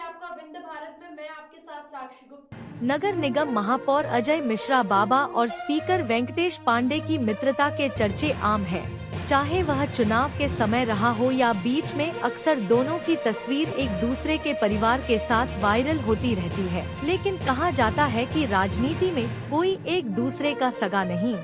आपका विंध्य भारत में मैं आपके साथ साक्षी गुप्ता। नगर निगम महापौर अजय मिश्रा बाबा और स्पीकर वेंकटेश पांडे की मित्रता के चर्चे आम है। चाहे वह चुनाव के समय रहा हो या बीच में, अक्सर दोनों की तस्वीर एक दूसरे के परिवार के साथ वायरल होती रहती है। लेकिन कहा जाता है कि राजनीति में कोई एक दूसरे का सगा नहीं,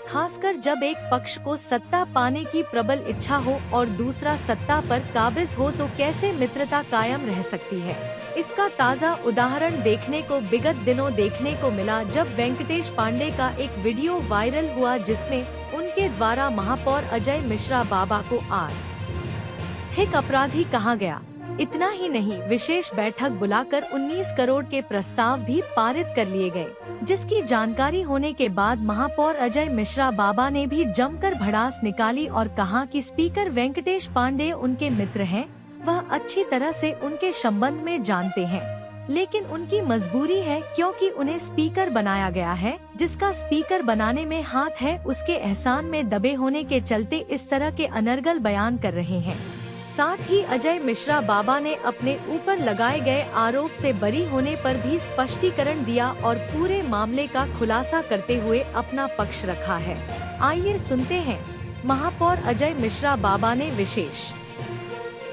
खासकर जब एक पक्ष को सत्ता पाने की प्रबल इच्छा हो और दूसरा सत्ता पर काबिज हो, तो कैसे मित्रता कायम रह सकती है। इसका ताज़ा उदाहरण देखने को विगत दिनों देखने को मिला, जब वेंकटेश पांडे का एक वीडियो वायरल हुआ जिसमें उनके द्वारा महापौर अजय मिश्रा बाबा को आर्थिक अपराधी कहा गया। इतना ही नहीं, विशेष बैठक बुलाकर 19 करोड़ के प्रस्ताव भी पारित कर लिए गए, जिसकी जानकारी होने के बाद महापौर अजय मिश्रा बाबा ने भी जमकर भड़ास निकाली और कहा कि स्पीकर वेंकटेश पांडे उनके मित्र हैं, वह अच्छी तरह से उनके संबंध में जानते हैं, लेकिन उनकी मजबूरी है क्योंकि उन्हें स्पीकर बनाया गया है। जिसका स्पीकर बनाने में हाथ है, उसके एहसान में दबे होने के चलते इस तरह के अनर्गल बयान कर रहे हैं। साथ ही अजय मिश्रा बाबा ने अपने ऊपर लगाए गए आरोप से बरी होने पर भी स्पष्टीकरण दिया और पूरे मामले का खुलासा करते हुए अपना पक्ष रखा है। आइए सुनते हैं महापौर अजय मिश्रा बाबा ने विशेष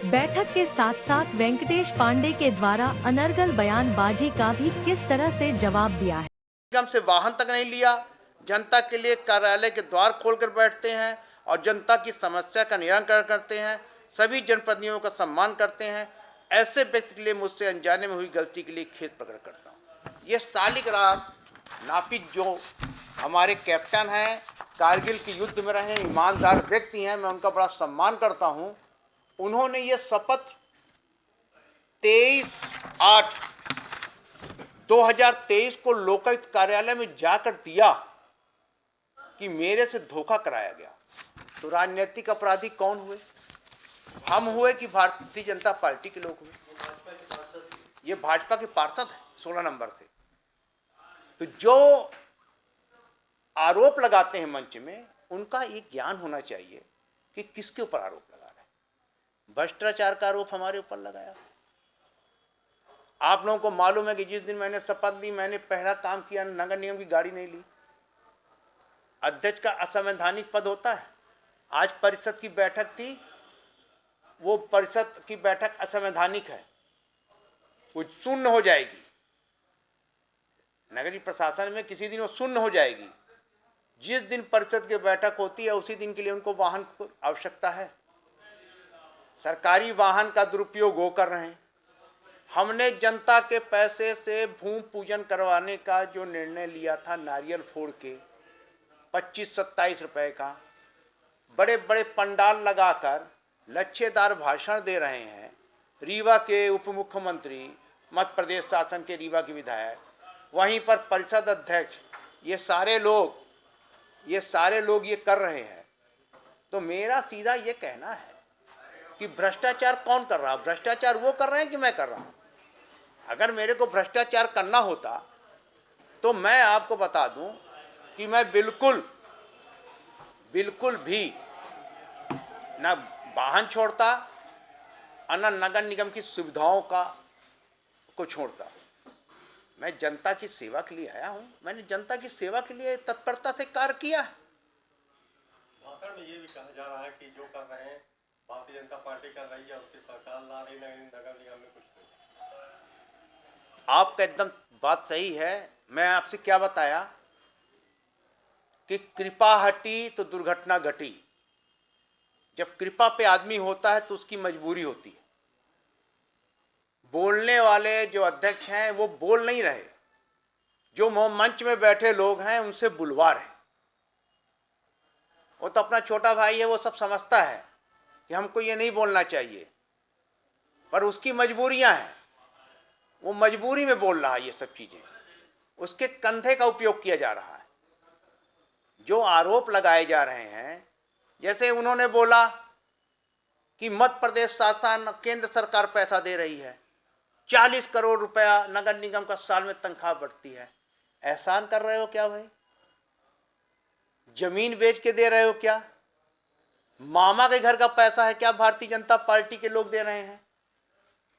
बैठक के साथ साथ वेंकटेश पांडे के द्वारा अनर्गल बयानबाजी का भी किस तरह से जवाब दिया है। निगम से वाहन तक नहीं लिया, जनता के लिए कार्यालय के द्वार खोलकर बैठते हैं और जनता की समस्या का निराकरण करते हैं, सभी जनप्रतिनिधियों का सम्मान करते हैं। ऐसे व्यक्ति के लिए मुझसे अनजाने में हुई गलती के लिए खेद प्रकट करता हूँ। ये शालिग्राम नापित जो हमारे कैप्टन हैं, कारगिल के युद्ध में रहे ईमानदार व्यक्ति हैं, मैं उनका बड़ा सम्मान करता हूँ। उन्होंने ये शपथ 23/8/2023 को लोकायुक्त कार्यालय में जाकर दिया कि मेरे से धोखा कराया गया। तो राजनीतिक अपराधी कौन हुए? हम हुए कि भारतीय जनता पार्टी के लोग हुए? ये भाजपा के पार्षद हैं 16 नंबर से। तो जो आरोप लगाते हैं मंच में, उनका एक ज्ञान होना चाहिए कि किसके ऊपर आरोप लगा रहे हैं। भ्रष्टाचार का आरोप हमारे ऊपर लगाया। आप लोगों को मालूम है कि जिस दिन मैंने शपथ ली, मैंने पहला काम किया, नगर निगम की गाड़ी नहीं ली। अध्यक्ष का असंवैधानिक पद होता है। आज परिषद की बैठक थी, वो परिषद की बैठक असंवैधानिक है, वो शून्य हो जाएगी। नगरीय प्रशासन में किसी दिन वो शून्य हो जाएगी। जिस दिन परिषद की बैठक होती है, उसी दिन के लिए उनको वाहन की आवश्यकता है। सरकारी वाहन का दुरुपयोग वो कर रहे हैं। हमने जनता के पैसे से भूमि पूजन करवाने का जो निर्णय लिया था, नारियल फोड़ के 25-27 रुपए का, बड़े बड़े पंडाल लगाकर लच्छेदार भाषण दे रहे हैं। रीवा के उप मुख्यमंत्री, मध्य प्रदेश शासन के रीवा के विधायक, वहीं पर परिषद अध्यक्ष, ये सारे लोग ये कर रहे हैं। तो मेरा सीधा ये कहना है कि भ्रष्टाचार कौन कर रहा है? भ्रष्टाचार वो कर रहे हैं कि मैं कर रहा हूँ? अगर मेरे को भ्रष्टाचार करना होता तो मैं आपको बता दूं कि मैं बिल्कुल भी ना वाहन छोड़ता और न नगर निगम की सुविधाओं को छोड़ता। मैं जनता की सेवा के लिए आया हूं। मैंने जनता की सेवा के लिए तत्परता से कार्य किया है। भाषण में ये भी कहा जा रहा है कि जो कर रहे हैं भारतीय जनता पार्टी कर रही है, उसकी सरकार ला रही, नगर निगम में कुछ नहीं। आपका एकदम बात सही है। मैं आपसे क्या बताया कि कृपा हटी तो दुर्घटना घटी। जब कृपा पे आदमी होता है तो उसकी मजबूरी होती है। बोलने वाले जो अध्यक्ष हैं वो बोल नहीं रहे, जो मंच में बैठे लोग हैं उनसे बुलवा रहे। वो तो अपना छोटा भाई है, वो सब समझता है कि हमको ये नहीं बोलना चाहिए, पर उसकी मजबूरियां हैं, वो मजबूरी में बोल रहा है ये सब चीज़ें। उसके कंधे का उपयोग किया जा रहा है। जो आरोप लगाए जा रहे हैं, जैसे उन्होंने बोला कि मध्य प्रदेश शासन, केंद्र सरकार पैसा दे रही है, 40 करोड़ रुपया नगर निगम का साल में तनख्वाह बढ़ती है। एहसान कर रहे हो क्या भाई? जमीन बेच के दे रहे हो क्या? मामा के घर का पैसा है क्या भारतीय जनता पार्टी के लोग दे रहे हैं?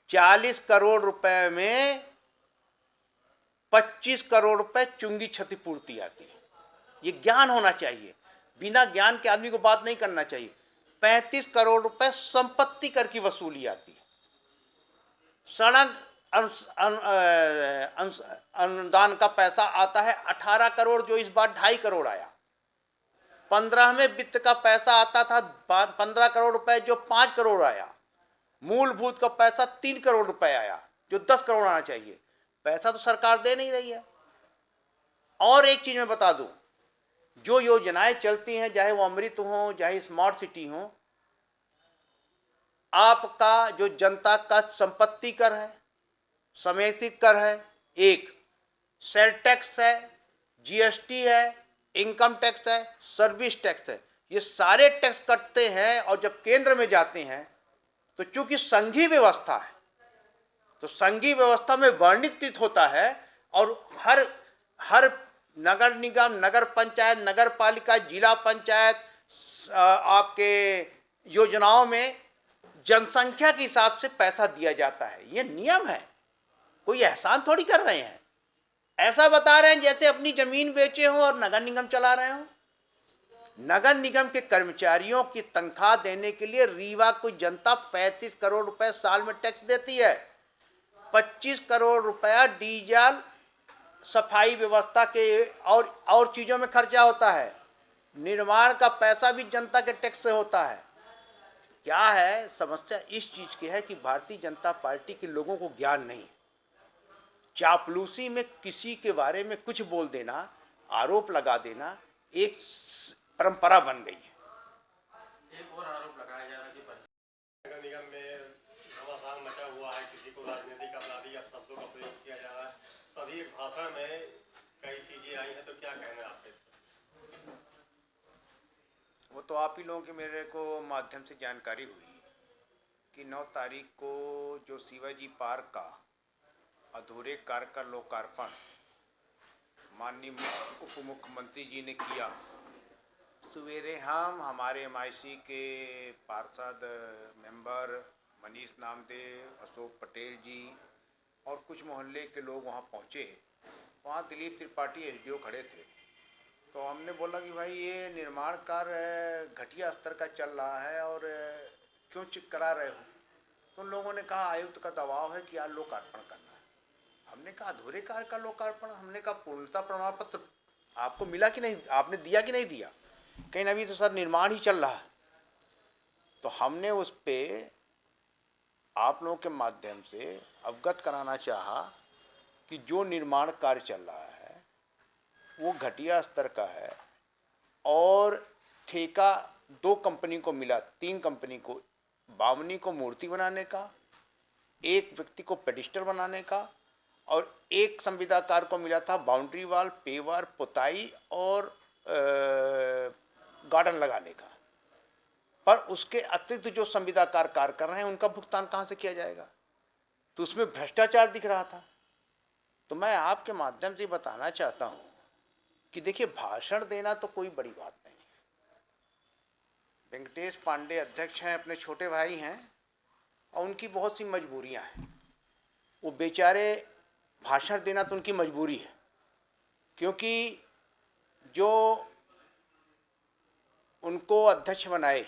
40 करोड़ रुपए में 25 करोड़ रुपए चुंगी क्षतिपूर्ति आती है। ये ज्ञान होना चाहिए, बिना ज्ञान के आदमी को बात नहीं करना चाहिए। 35 करोड़ रुपए संपत्ति कर की वसूली आती है। सड़क अनुदान का पैसा आता है 18 करोड़, जो इस बार 2.5 करोड़ आया। 15वें वित्त का पैसा आता था 15 करोड़ रुपए, जो 5 करोड़ आया। मूलभूत का पैसा 3 करोड़ रुपए आया, जो 10 करोड़ आना चाहिए। पैसा तो सरकार दे नहीं रही है। और एक चीज मैं बता दूं, जो योजनाएं चलती हैं, चाहे वो अमृत हो, चाहे स्मार्ट सिटी हो, आपका जो जनता का संपत्ति कर है, समेकित कर है, एक सेल टैक्स है, जीएसटी है, इनकम टैक्स है, सर्विस टैक्स है, ये सारे टैक्स कटते हैं। और जब केंद्र में जाते हैं तो चूंकि संघीय व्यवस्था है, तो संघीय व्यवस्था में वर्णितकृत होता है। और हर नगर निगम, नगर पंचायत, नगर पालिका, जिला पंचायत, आपके योजनाओं में जनसंख्या के हिसाब से पैसा दिया जाता है। ये नियम है, कोई एहसान थोड़ी कर रहे हैं। ऐसा बता रहे हैं जैसे अपनी जमीन बेचे हों और नगर निगम चला रहे हों। नगर निगम के कर्मचारियों की तनख्वाह देने के लिए रीवा को जनता 35 करोड़ रुपए साल में टैक्स देती है। 25 करोड़ रुपया डीजल, सफाई व्यवस्था के और चीज़ों में खर्चा होता है। निर्माण का पैसा भी जनता के टैक्स से होता है। क्या है समस्या? इस चीज़ की है कि भारतीय जनता पार्टी के लोगों को ज्ञान नहीं। चापलूसी में किसी के बारे में कुछ बोल देना, आरोप लगा देना एक परंपरा बन गई है। एक और आरोप लगाया जा रहा है कि नगर निगम में घमासान मचा हुआ है, किसी को राजनीतिक अपराधी या शब्दों का प्रयोग किया जा रहा है। तो अभी एक भाषण में कई चीजें आई हैं, तो क्या कहना है आपके? वो तो आप ही लोगों के मेरे को माध्यम से जानकारी हुई कि 9 तारीख को जो शिवाजी पार्क का अधूरे कार्य का लोकार्पण माननीय उप मुख्यमंत्री जी ने किया। सवेरे हम हमारे एमआईसी के पार्षद मेंबर मनीष नामदेव, अशोक पटेल जी और कुछ मोहल्ले के लोग वहाँ पहुँचे। वहाँ दिलीप त्रिपाठी एसडीओ खड़े थे। तो हमने बोला कि भाई ये निर्माण कार्य घटिया स्तर का चल रहा है और क्यों करा रहे हो? तो उन लोगों ने कहा आयुक्त का दबाव है कि यार लोकार्पण करना है। हमने कहा अधूरे कार्य का लोकार्पण? हमने कहा पूर्णता प्रमाण पत्र आपको मिला कि नहीं, आपने दिया कि नहीं दिया? कहीं अभी तो सर निर्माण ही चल रहा है। तो हमने उस पे आप लोगों के माध्यम से अवगत कराना चाहा कि जो निर्माण कार्य चल रहा है वो घटिया स्तर का है और ठेका 2 कंपनी को मिला, 3 कंपनी को, बावनी को मूर्ति बनाने का, एक व्यक्ति को पेडिस्टर बनाने का और एक संविदाकार को मिला था बाउंड्री वाल, पेवर, पुताई और गार्डन लगाने का। पर उसके अतिरिक्त जो संविदाकार कार्य कर रहे हैं उनका भुगतान कहाँ से किया जाएगा? तो उसमें भ्रष्टाचार दिख रहा था। तो मैं आपके माध्यम से बताना चाहता हूँ कि देखिए, भाषण देना तो कोई बड़ी बात नहीं है। वेंकटेश पांडे अध्यक्ष हैं, अपने छोटे भाई हैं और उनकी बहुत सी मजबूरियां हैं। वो बेचारे भाषण देना तो उनकी मजबूरी है, क्योंकि जो उनको अध्यक्ष बनाए,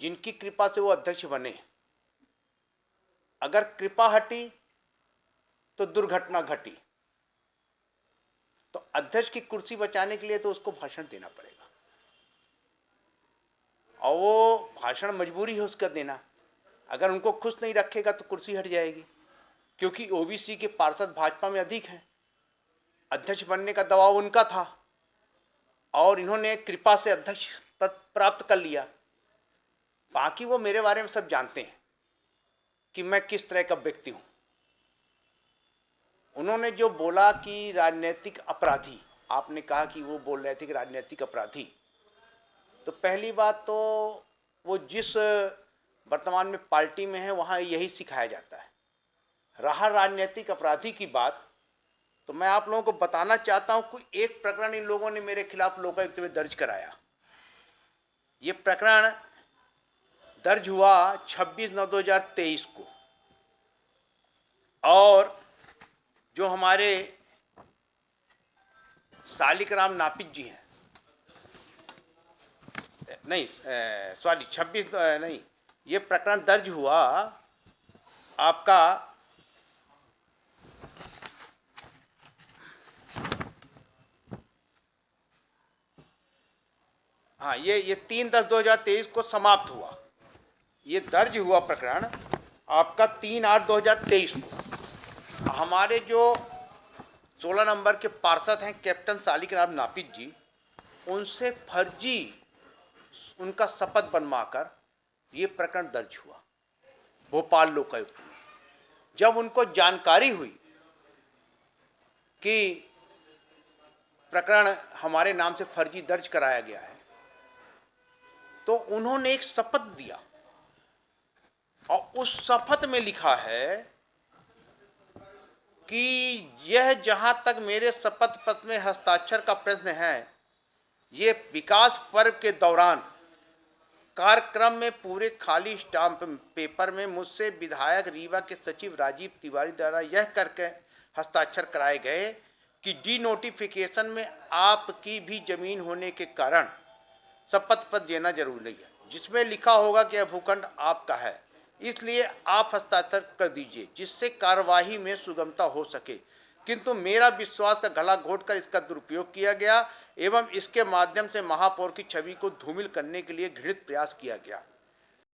जिनकी कृपा से वो अध्यक्ष बने, अगर कृपा हटी तो दुर्घटना घटी। तो अध्यक्ष की कुर्सी बचाने के लिए तो उसको भाषण देना पड़ेगा और वो भाषण मजबूरी है उसका देना। अगर उनको खुश नहीं रखेगा तो कुर्सी हट जाएगी, क्योंकि ओबीसी के पार्षद भाजपा में अधिक हैं। अध्यक्ष बनने का दबाव उनका था और इन्होंने कृपा से अध्यक्ष पद प्राप्त कर लिया। बाकी वो मेरे बारे में सब जानते हैं कि मैं किस तरह का व्यक्ति हूँ। उन्होंने जो बोला कि राजनीतिक अपराधी, आपने कहा कि वो बोल रहे थे कि राजनीतिक अपराधी, तो पहली बात तो वो जिस वर्तमान में पार्टी में है वहाँ यही सिखाया जाता है। रहा राजनीतिक अपराधी की बात, तो मैं आप लोगों को बताना चाहता हूँ कि एक प्रकरण इन लोगों ने मेरे खिलाफ लोकायुक्त में दर्ज कराया। ये प्रकरण दर्ज हुआ 26/9/2023 को। और जो हमारे शालिग्राम नापित जी हैं, नहीं सॉरी 26 नहीं, ये प्रकरण दर्ज हुआ आपका हाँ, ये 3/10/2023 को समाप्त हुआ। ये दर्ज हुआ प्रकरण आपका 3/8/2023 को। हमारे जो 16 नंबर के पार्षद हैं कैप्टन शालिग्राम नापित जी, उनसे फर्जी उनका शपथ बनवाकर ये प्रकरण दर्ज हुआ भोपाल लोकायुक्त में। जब उनको जानकारी हुई कि प्रकरण हमारे नाम से फर्जी दर्ज कराया गया है, तो उन्होंने एक शपथ दिया और उस शपथ में लिखा है कि यह जहां तक मेरे शपथ पत्र में हस्ताक्षर का प्रश्न है, ये विकास पर्व के दौरान कार्यक्रम में पूरे खाली स्टाम्प पेपर में मुझसे विधायक रीवा के सचिव राजीव तिवारी द्वारा यह करके हस्ताक्षर कराए गए कि डी नोटिफिकेशन में आपकी भी जमीन होने के कारण शपथ पत्र देना जरूरी है, जिसमें लिखा होगा कि यह भूखंड आपका है, इसलिए आप हस्ताक्षर कर दीजिए जिससे कार्यवाही में सुगमता हो सके। किंतु मेरा विश्वास का गला घोटकर इसका दुरुपयोग किया गया एवं इसके माध्यम से महापौर की छवि को धूमिल करने के लिए घृणित प्रयास किया गया।